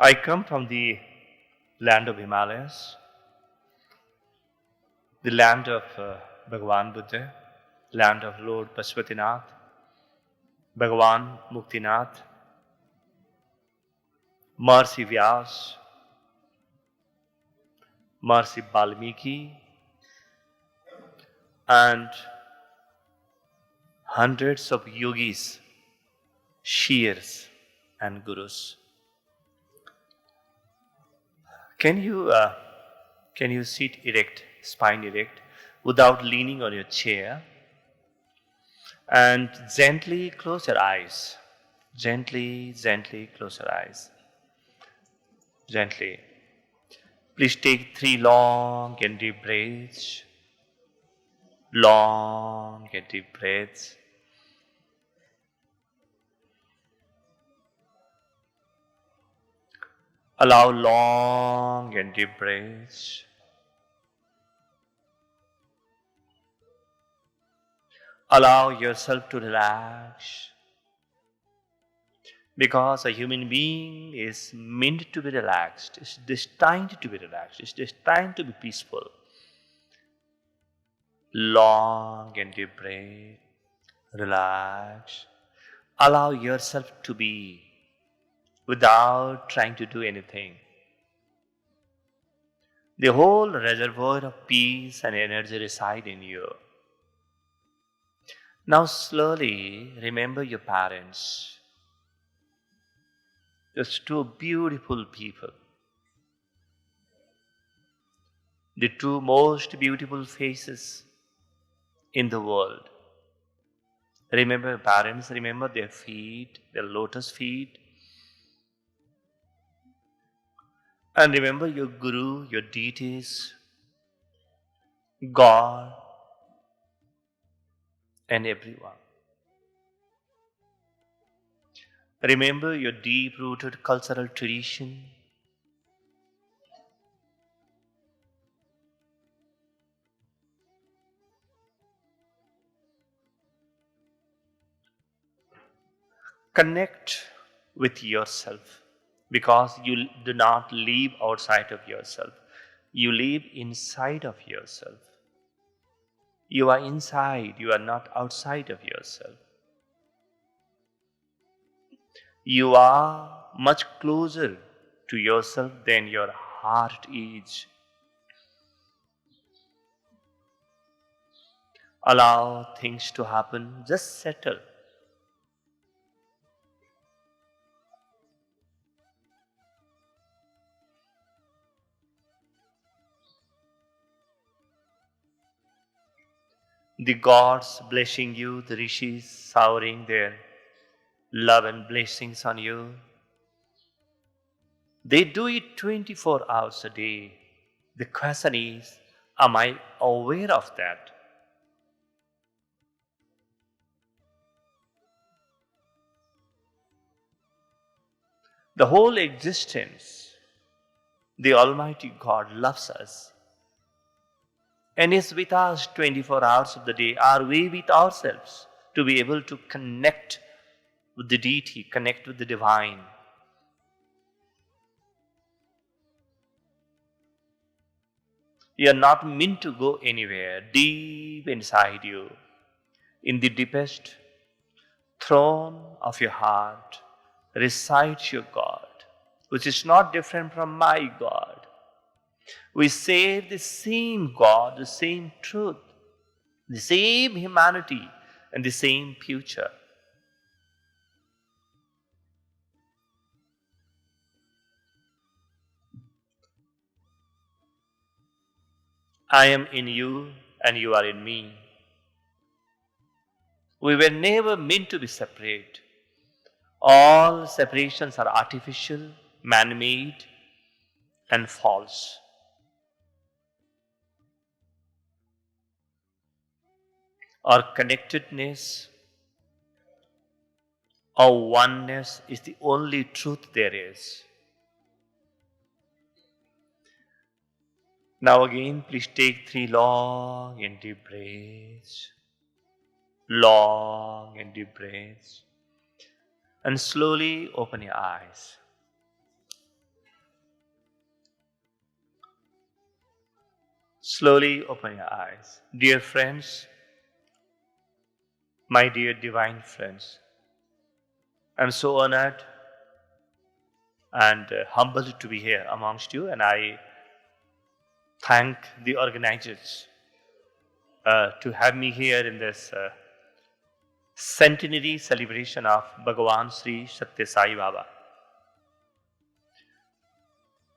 I come from the land of Himalayas, the land of Bhagwan Buddha, land of Lord Pashupatinath, Bhagwan Muktinath, Maharishi Vyas, Maharishi Valmiki, and hundreds of yogis, shirs, and gurus. Can you sit erect, spine erect, without leaning on your chair, and gently close your eyes? Gently close your eyes. Gently. Please take 3 long and deep breaths. Long and deep breaths. Allow long and deep breaths. Allow yourself to relax. Because a human being is meant to be relaxed. It's destined to be relaxed. It's destined to be peaceful. Long and deep breath. Relax. Allow yourself to be without trying to do anything. The whole reservoir of peace and energy reside in you. Now slowly remember your parents. Those 2 beautiful people. The 2 most beautiful faces in the world. Remember your parents, remember their feet, their lotus feet. And remember your guru, your deities, God, and everyone. Remember your deep-rooted cultural tradition. Connect with yourself, because you do not live outside of yourself. You live inside of yourself. You are inside, you are not outside of yourself. You are much closer to yourself than your heart is. Allow things to happen, just settle. The gods blessing you, the rishis showering their love and blessings on you. They do it 24 hours a day. The question is, am I aware of that? The whole existence, the Almighty God loves us and is with us 24 hours of the day. Are we with ourselves to be able to connect with the deity, connect with the divine? You are not meant to go anywhere. Deep inside you, in the deepest throne of your heart, resides your God, which is not different from my God. We say the same God, the same truth, the same humanity, and the same future. I am in you and you are in me. We were never meant to be separate. All separations are artificial, man-made, and false. Our connectedness, our oneness is the only truth there is. Now again, please take 3 long and deep breaths. Long and deep breaths. And slowly open your eyes. Slowly open your eyes. Dear friends, my dear divine friends, I'm so honored and humbled to be here amongst you, and I thank the organizers to have me here in this centenary celebration of Bhagavan Sri Satya Sai Baba.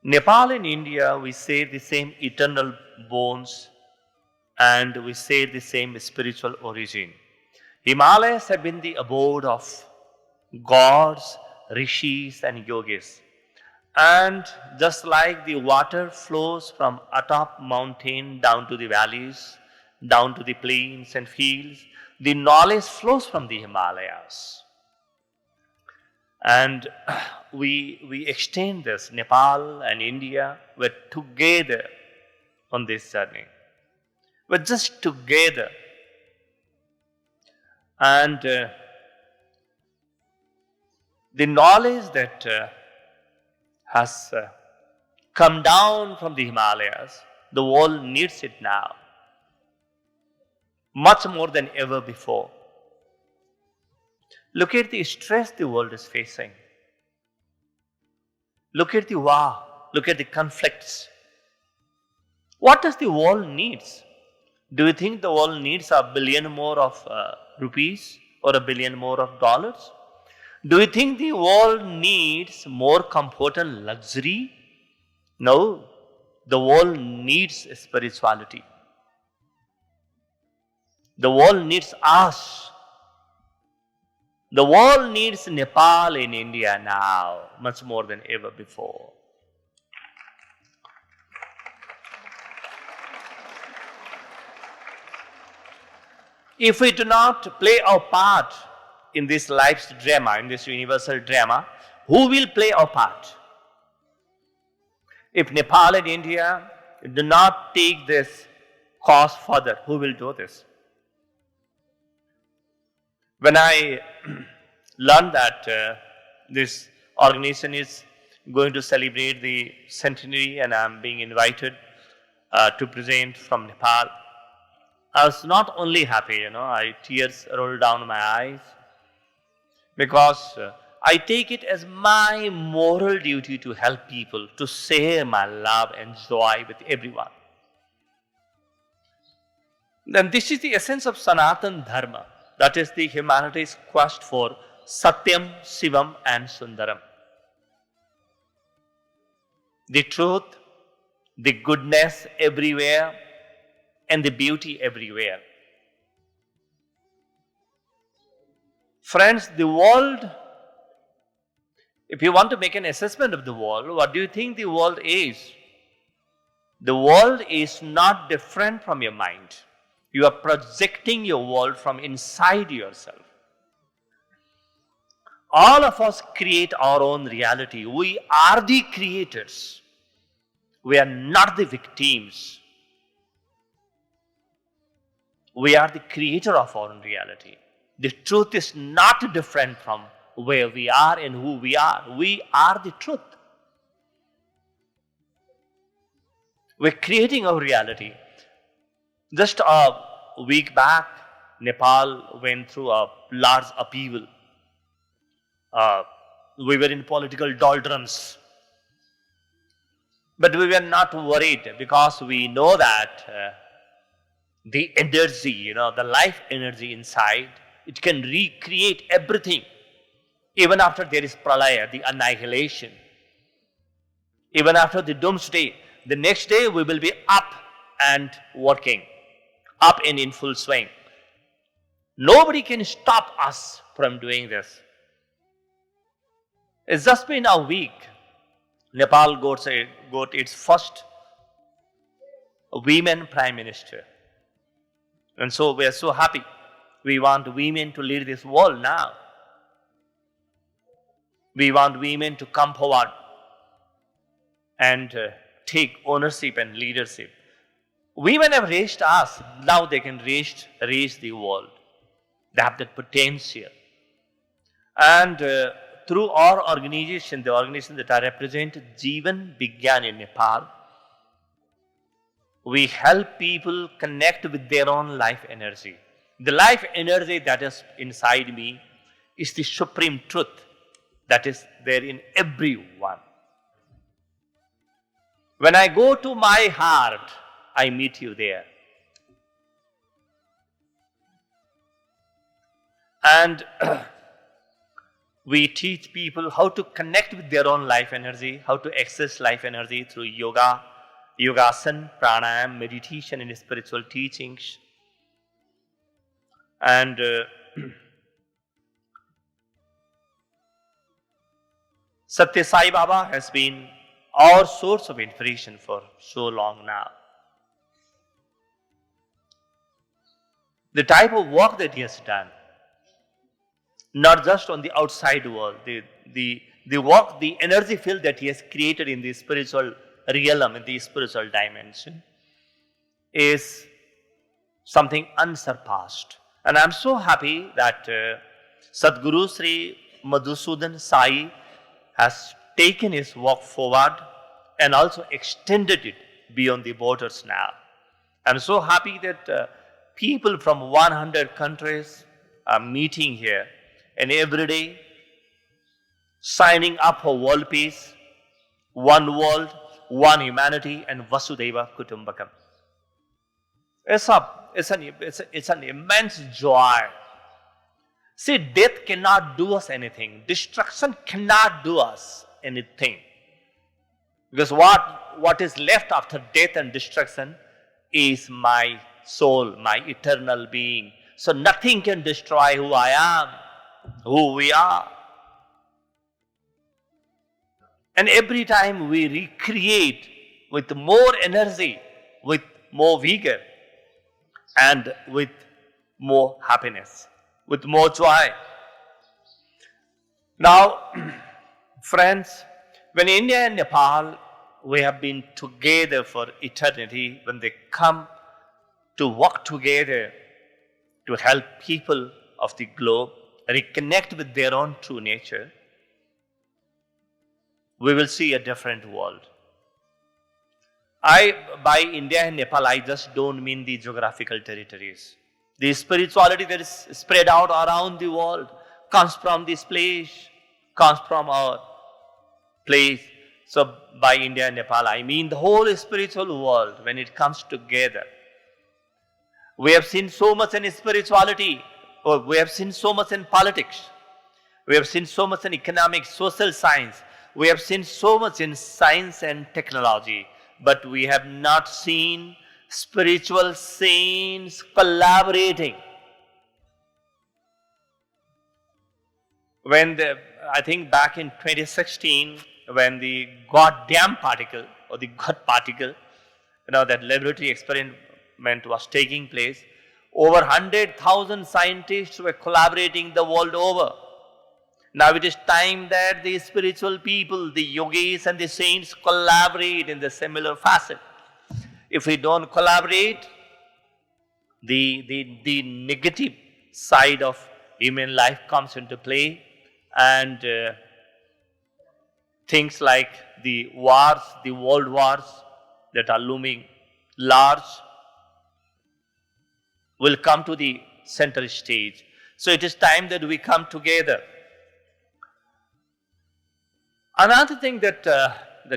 Nepal and India, we share the same eternal bones and we share the same spiritual origin. Himalayas have been the abode of gods, rishis and yogis. And just like the water flows from atop mountain down to the valleys, down to the plains and fields, the knowledge flows from the Himalayas. And we extend this. Nepal and India were together on this journey. We're just together. And the knowledge that has come down from the Himalayas, the world needs it now, much more than ever before. Look at the stress the world is facing. Look at the war. Look at the conflicts. What does the world needs? Do you think the world needs $1 billion more of rupees or $1 billion more of dollars? Do you think the world needs more comfort and luxury? No. The world needs spirituality. The world needs us. The world needs Nepal and India now, much more than ever before. If we do not play our part in this life's drama, in this universal drama, who will play our part? If Nepal and India do not take this cause further, who will do this? When I learned that this organization is going to celebrate the centenary and I'm being invited to present from Nepal, I was not only happy, tears rolled down my eyes because I take it as my moral duty to help people, to share my love and joy with everyone. Then this is the essence of Sanatan Dharma. That is the humanity's quest for Satyam, Shivam and Sundaram. The truth, the goodness everywhere and the beauty everywhere. Friends, the world, if you want to make an assessment of the world, what do you think the world is? The world is not different from your mind. You are projecting your world from inside yourself. All of us create our own reality. We are the creators. We are not the victims. We are the creator of our own reality. The truth is not different from where we are and who we are. We are the truth. We're creating our reality. Just a week back, Nepal went through a large upheaval. We were in political doldrums. But we were not worried because we know that the energy, the life energy inside, it can recreate everything. Even after there is pralaya, the annihilation. Even after the doomsday, the next day we will be up and working. Up and in full swing. Nobody can stop us from doing this. It's just been a week. Nepal got its first women prime minister. And so we are so happy. We want women to lead this world now. We want women to come forward and take ownership and leadership. Women have raised us, now they can raise the world. They have that potential. And through our organization, the organization that I represent, Jeevan, Vigyan in Nepal, we help people connect with their own life energy. The life energy that is inside me is the supreme truth that is there in everyone. When I go to my heart, I meet you there. And we teach people how to connect with their own life energy, how to access life energy through yoga, yogasana, pranayam, meditation, and spiritual teachings. And Satya Sai Baba has been our source of inspiration for so long now. The type of work that he has done, not just on the outside world, the work, the energy field that he has created in the spiritual realm, in the spiritual dimension, is something unsurpassed. And I'm so happy that Sadhguru Sri Madhusudan Sai has taken his work forward and also extended it beyond the borders now. I'm so happy that people from 100 countries are meeting here and every day signing up for world peace, one world, one humanity, and Vasudhaiva Kutumbakam. It's an immense joy. See, death cannot do us anything. Destruction cannot do us anything. Because what is left after death and destruction is my soul, my eternal being. So nothing can destroy who I am, who we are. And every time we recreate with more energy, with more vigor, and with more happiness, with more joy. Now, friends, when India and Nepal, we have been together for eternity, when they come to work together to help people of the globe reconnect with their own true nature, we will see a different world. By India and Nepal, I just don't mean the geographical territories. The spirituality that is spread out around the world comes from this place, comes from our place. So by India and Nepal, I mean the whole spiritual world when it comes together. We have seen so much in spirituality, or we have seen so much in politics. We have seen so much in economics, social science. We have seen so much in science and technology, but we have not seen spiritual saints collaborating. I think back in 2016, when the goddamn particle, or the God particle, that laboratory experiment was taking place, over 100,000 scientists were collaborating the world over. Now it is time that the spiritual people, the yogis and the saints collaborate in the similar fashion. If we don't collaborate, the negative side of human life comes into play, and things like the wars, the world wars that are looming large will come to the center stage. So it is time that we come together. Another thing that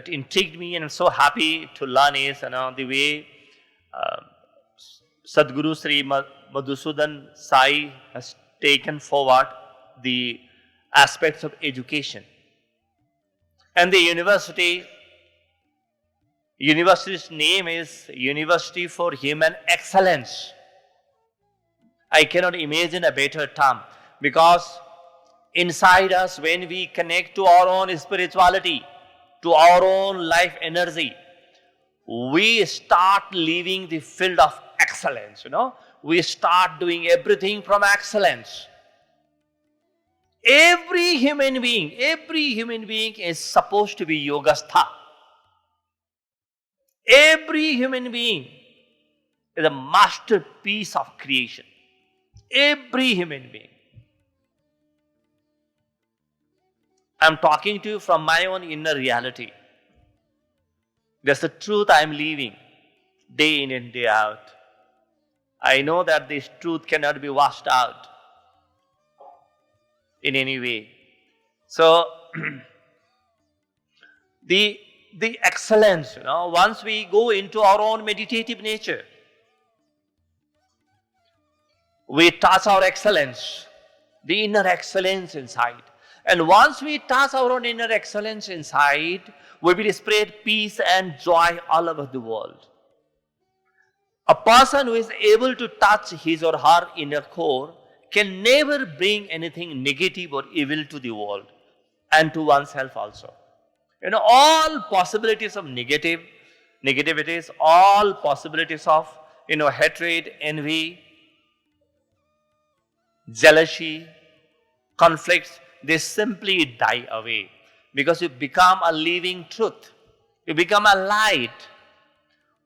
intrigued me and I'm so happy to learn is the way Sadhguru Sri Madhusudan Sai has taken forward the aspects of education. And the university's name is University for Human Excellence. I cannot imagine a better term, because inside us, when we connect to our own spirituality, to our own life energy, we start living the field of excellence, We start doing everything from excellence. Every human being is supposed to be yogastha. Every human being is a masterpiece of creation. Every human being. I'm talking to you from my own inner reality. That's the truth I'm living. day in and day out. I know that this truth cannot be washed out in any way. So, the excellence, once we go into our own meditative nature, we touch our excellence, the inner excellence inside. And once we touch our own inner excellence inside, we will spread peace and joy all over the world. A person who is able to touch his or her inner core can never bring anything negative or evil to the world and to oneself also. All possibilities of negativities, all possibilities of, hatred, envy, jealousy, conflicts, they simply die away because you become a living truth. You become a light.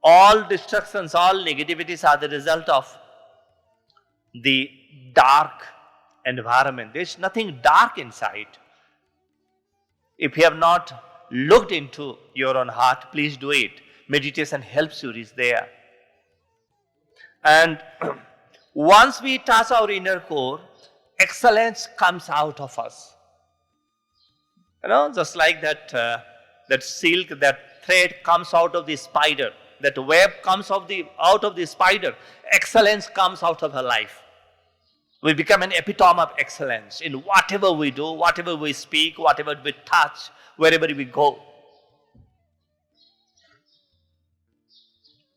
All destructions, all negativities are the result of the dark environment. There's nothing dark inside. If you have not looked into your own heart, please do it. Meditation helps you reach there. And once we touch our inner core, excellence comes out of us. Just like that silk, that thread comes out of the spider, that web comes out of the spider. Excellence comes out of her life. We become an epitome of excellence in whatever we do, whatever we speak, whatever we touch, wherever we go.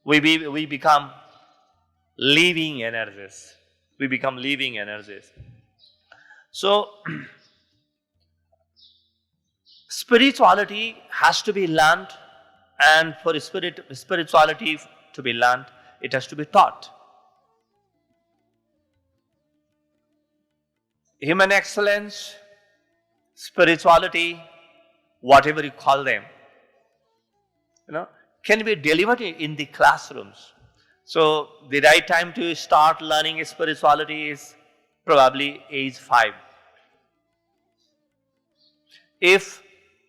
We become living energies. We become living energies. So, spirituality has to be learned, and for spirituality to be learned, it has to be taught. Human excellence, spirituality, whatever you call them, can be delivered in the classrooms. So, the right time to start learning spirituality is probably age 5. If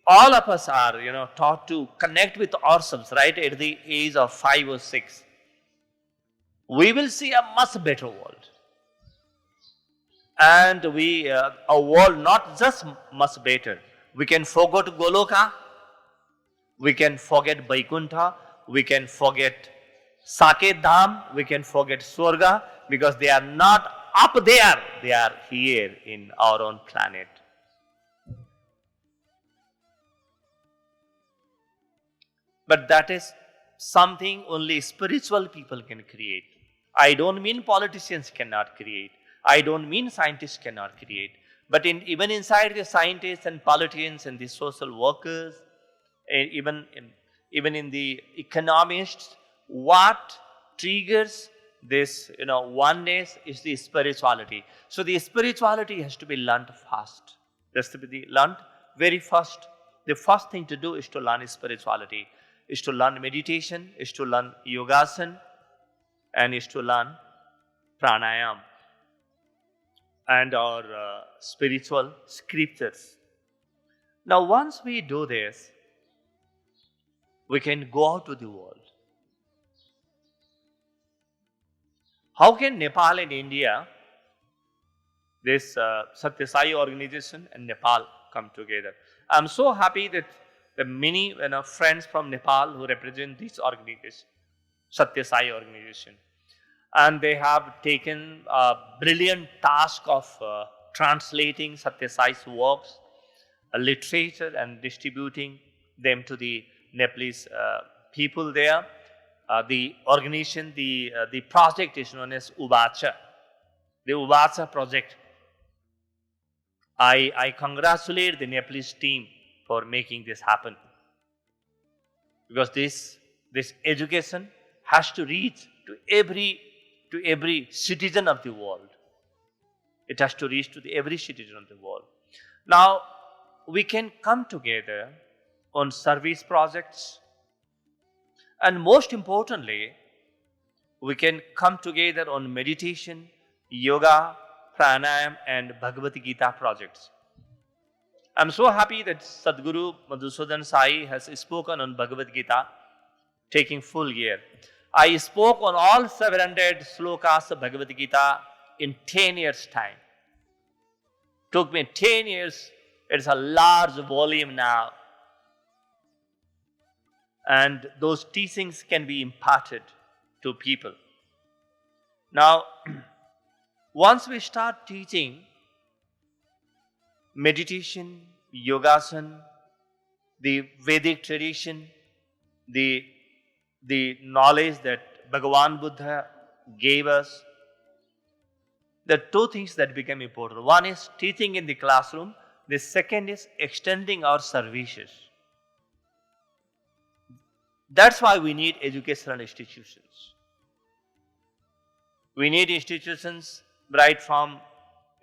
all of us are, taught to connect with ourselves right at the age of 5 or 6, we will see a much better world. And a world not just much better. We can forget Goloka, we can forget Vaikuntha, we can forget Saket Dham, we can forget Swarga, because they are not up there, they are here in our own planet. But that is something only spiritual people can create. I don't mean politicians cannot create. I don't mean scientists cannot create. But even inside the scientists and politicians and the social workers, and even in the economists, what triggers this oneness is the spirituality. So the spirituality has to be learned fast. Has to be learned very fast. The first thing to do is to learn spirituality, is to learn meditation, is to learn yogasana, and is to learn pranayam and our spiritual scriptures. Now, once we do this, we can go out to the world. How can Nepal and India, this Satya Sai organization and Nepal come together? I'm so happy that the many friends from Nepal who represent this organization, Satya Sai organization, and they have taken a brilliant task of translating Satya Sai's works, literature, and distributing them to the Nepalese people there. The organization, the project is known as Uvacha, the Uvacha project. I congratulate the Nepalese team for making this happen, because this education has to reach to every citizen of the world. It has to reach to every citizen of the world. Now, we can come together on service projects, and most importantly, we can come together on meditation, yoga, pranayam, and Bhagavad Gita projects. I'm so happy that Sadhguru Madhusudan Sai has spoken on Bhagavad Gita, taking full year. I spoke on all 700 slokas of Bhagavad Gita in 10 years' time. Took me 10 years. It's a large volume now. And those teachings can be imparted to people. Now, once we start teaching meditation, yogasana, the Vedic tradition, the knowledge that Bhagavan Buddha gave us, there are two things that become important. One is teaching in the classroom. The second is extending our services. That's why we need educational institutions. We need institutions right from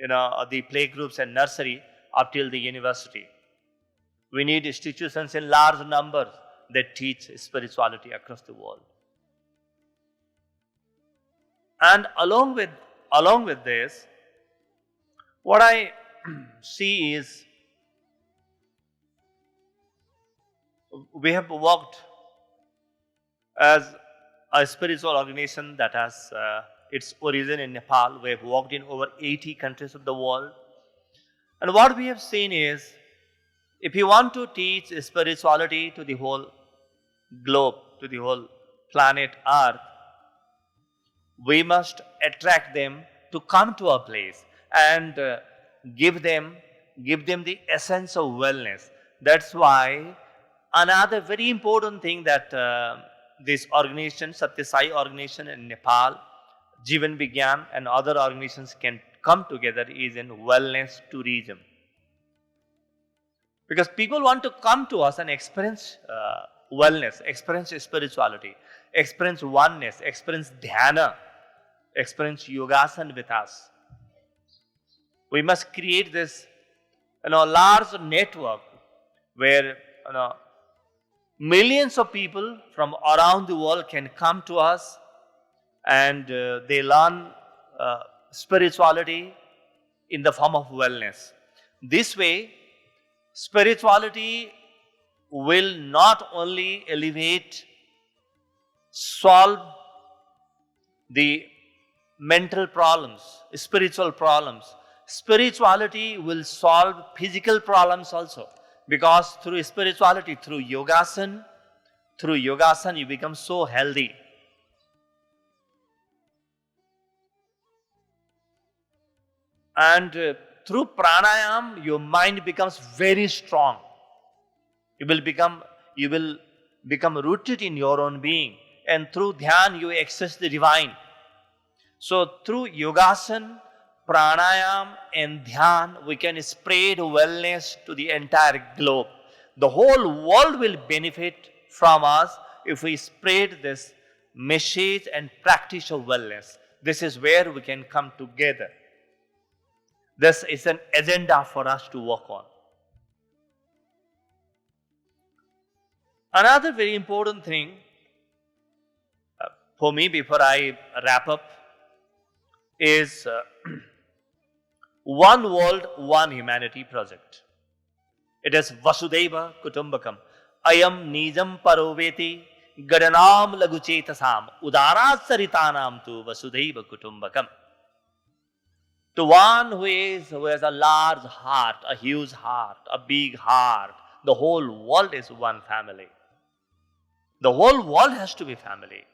the playgroups and nursery up till the university. We need institutions in large numbers that teach spirituality across the world. And along with this, what I see is we have worked as a spiritual organization that has its origin in Nepal. We have worked in over 80 countries of the world. And what we have seen is, if you want to teach spirituality to the whole globe, to the whole planet Earth, we must attract them to come to our place and give them the essence of wellness. That's why another very important thing that this organization, Satya Sai organization in Nepal, Jeevan, Vigyan and other organizations can come together is in wellness tourism. Because people want to come to us and experience wellness, experience spirituality, experience oneness, experience dhyana, experience yogasana with us. We must create this large network where millions of people from around the world can come to us and they learn spirituality in the form of wellness. This way, spirituality will not only solve the mental problems, spiritual problems. Spirituality will solve physical problems also. Because through spirituality, through yogasana, you become so healthy. And through pranayam, your mind becomes very strong. You will become rooted in your own being. And through dhyan, you access the divine. So through yogasana, pranayam and dhyan, we can spread wellness to the entire globe. The whole world will benefit from us if we spread this message and practice of wellness. This is where we can come together. This is an agenda for us to work on. Another very important thing for me before I wrap up is One World, One Humanity project. It is Vasudhaiva Kutumbakam. Ayam Nijam Paroveti Gadanam Laguchetasam Udarat Saritanam tu Vasudhaiva Kutumbakam. To one who has a large heart, a huge heart, a big heart, the whole world is one family. The whole world has to be family.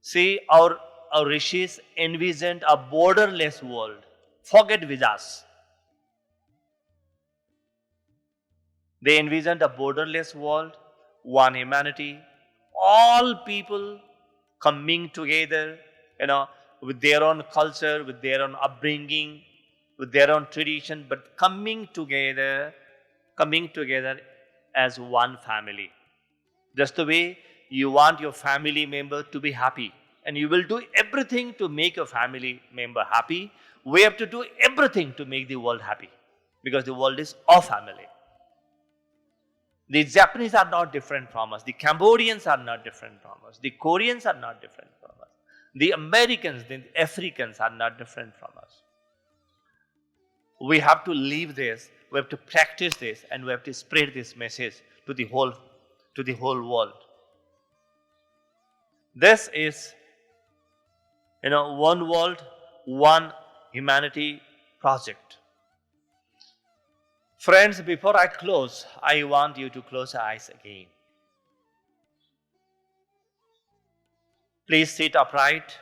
See, our rishis envisioned a borderless world. Forget visas. They envisioned a borderless world, one humanity, all people coming together, with their own culture, with their own upbringing, with their own tradition, but coming together as one family. Just the way you want your family member to be happy, and you will do everything to make your family member happy. We have to do everything to make the world happy, because the world is our family. The Japanese are not different from us. The Cambodians are not different from us. The Koreans are not different from us. The Americans, the Africans are not different from us. We have to live this, we have to practice this, and we have to spread this message to the whole world. This is, one world, one humanity project. Friends, before I close, I want you to close your eyes again. Please sit upright.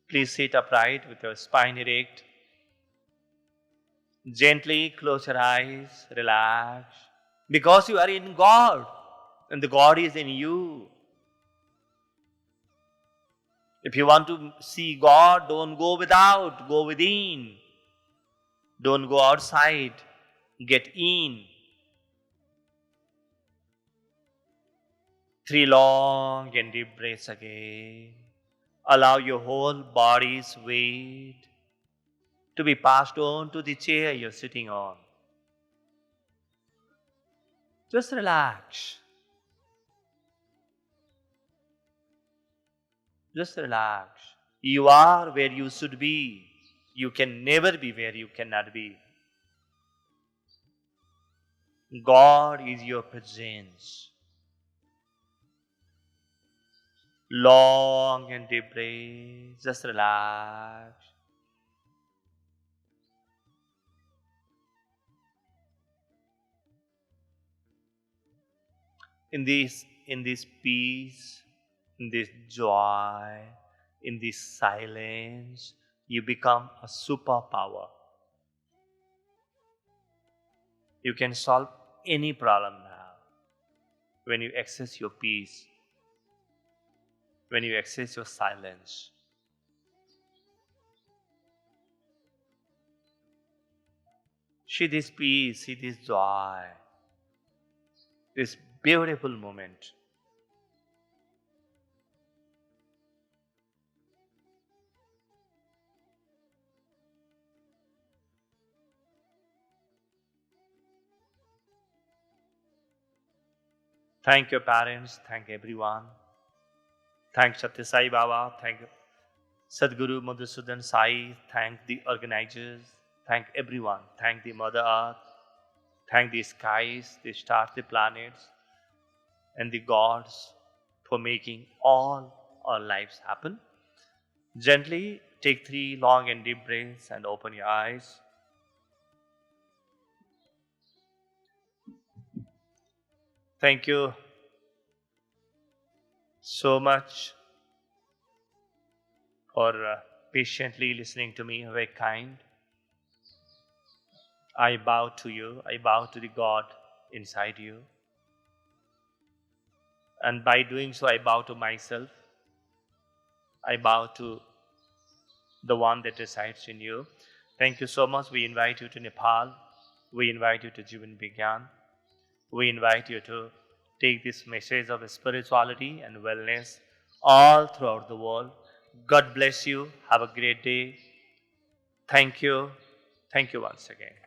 Please sit upright with your spine erect. Gently close your eyes, relax. Because you are in God and the God is in you. If you want to see God, don't go without, go within. Don't go outside, get in. 3 long and deep breaths again. Allow your whole body's weight to be passed on to the chair you're sitting on. Just relax. Just relax. You are where you should be. You can never be where you cannot be. God is your presence. Long and deep breath. Just relax. In this peace, in this joy, in this silence, you become a superpower. You can solve any problem now when you access your peace, when you access your silence. See this peace, see this joy, this beautiful moment. Thank your parents, thank everyone. Thank Satya Sai Baba, thank Sadhguru Madhusudan Sai, thank the organizers, thank everyone, thank the Mother Earth, thank the skies, the stars, the planets, and the gods for making all our lives happen. Gently take 3 long and deep breaths and open your eyes. Thank you so much for patiently listening to me. Very kind. I bow to you. I bow to the God inside you. And by doing so, I bow to myself. I bow to the one that resides in you. Thank you so much. We invite you to Nepal. We invite you to Jeevan Vigyan. We invite you to take this message of spirituality and wellness all throughout the world. God bless you. Have a great day. Thank you. Thank you once again.